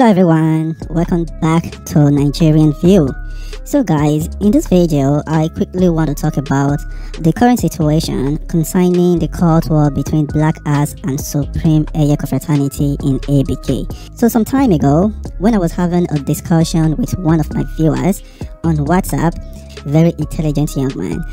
Hello everyone, welcome back to Nigerian View. So guys, in this video I quickly want to talk about the current situation concerning the court war between Black Ass and Supreme Eiye confraternity in ABK. So some time ago, when I was having a discussion with one of my viewers on WhatsApp, very intelligent young man,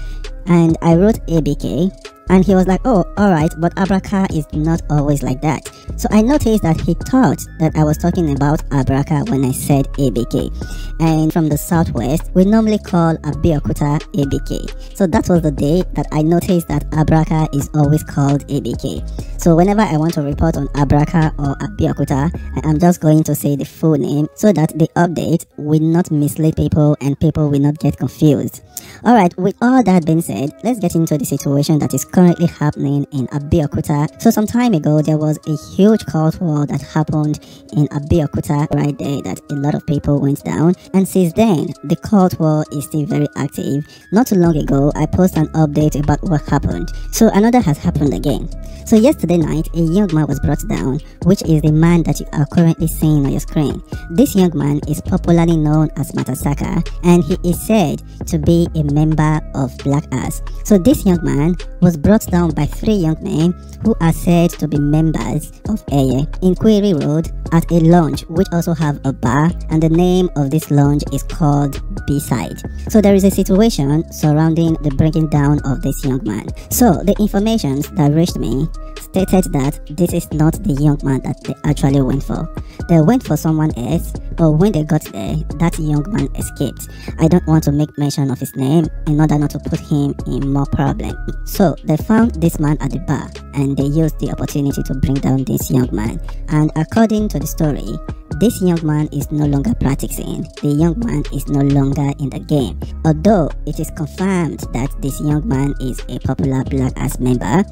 and I wrote ABK, and he was like, oh, alright, but Abraka is not always like that. So I noticed that he thought that I was talking about Abraka when I said ABK. And from the southwest, we normally call Abeokuta ABK. So that was the day that I noticed that Abraka is always called ABK. So whenever I want to report on Abraka or Abeokuta, I am just going to say the full name so that the update will not mislead people and people will not get confused. Alright, with all that being said, let's get into the situation that is currently happening in Abeokuta. So some time ago, there was a huge court war that happened in Abeokuta right there that a lot of people went down. And since then, the court war is still very active. Not too long ago, I posted an update about what happened. So another has happened again. So yesterday night, a young man was brought down, which is the man that you are currently seeing on your screen. This young man is popularly known as Matasaka, and he is said to be a member of Black Ass. So this young man was brought down by 3 young men who are said to be members of Eiye in Query Road at a lounge which also have a bar, and the name of this lounge is called B-Side. So there is a situation surrounding the bringing down of this young man. So the information that reached me stated that this is not the young man that they actually went for. They went for someone else, but when they got there, that young man escaped. I don't want to make mention of his name in order not to put him in more problem. So they found this man at the bar and they used the opportunity to bring down this young man. And according to the story, this young man is no longer practicing. The young man is no longer in the game. Although it is confirmed that this young man is a popular Black Ass member,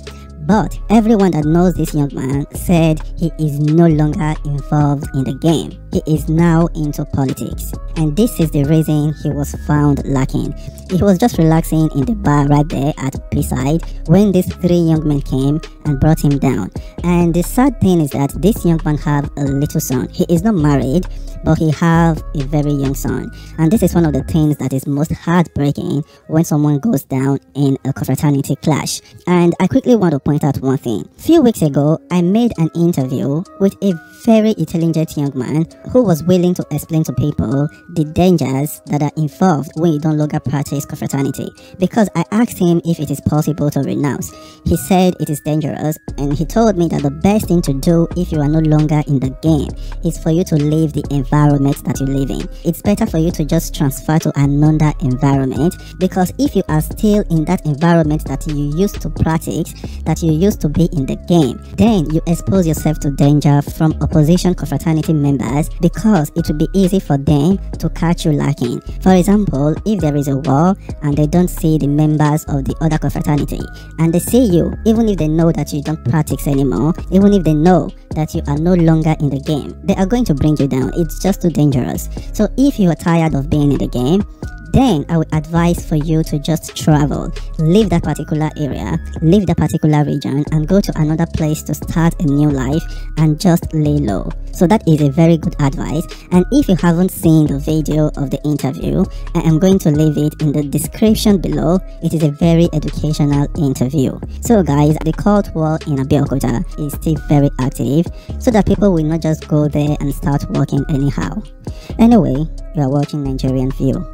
but everyone that knows this young man said he is no longer involved in the game. He is now into politics. And this is the reason he was found lacking. He was just relaxing in the bar right there at B-Side when these 3 young men came and brought him down. And the sad thing is that this young man have a little son. He is not married, but he have a very young son. And this is one of the things that is most heartbreaking when someone goes down in a confraternity clash. And I quickly want to point out one thing. A few weeks ago, I made an interview with a very intelligent young man who was willing to explain to people the dangers that are involved when you don't longer practice confraternity, because I asked him if it is possible to renounce. He said it is dangerous, and he told me that the best thing to do if you are no longer in the game is for you to leave the environment that you live in. It's better for you to just transfer to another environment, because if you are still in that environment that you used to practice, that you used to be in the game, then you expose yourself to danger from opposition confraternity members, because it will be easy for them to catch you lacking. For example, if there is a war and they don't see the members of the other confraternity and they see you, even if they know that you don't practice anymore, even if they know that you are no longer in the game, they are going to bring you down. It's just too dangerous. So if you are tired of being in the game, then I would advise for you to just travel, leave that particular area, leave that particular region, and go to another place to start a new life and just lay low. So that is a very good advice. And if you haven't seen the video of the interview, I am going to leave it in the description below. It is a very educational interview. So guys, the court war in Abeokuta is still very active, so that people will not just go there and start working anyhow. Anyway, you are watching Nigerian View.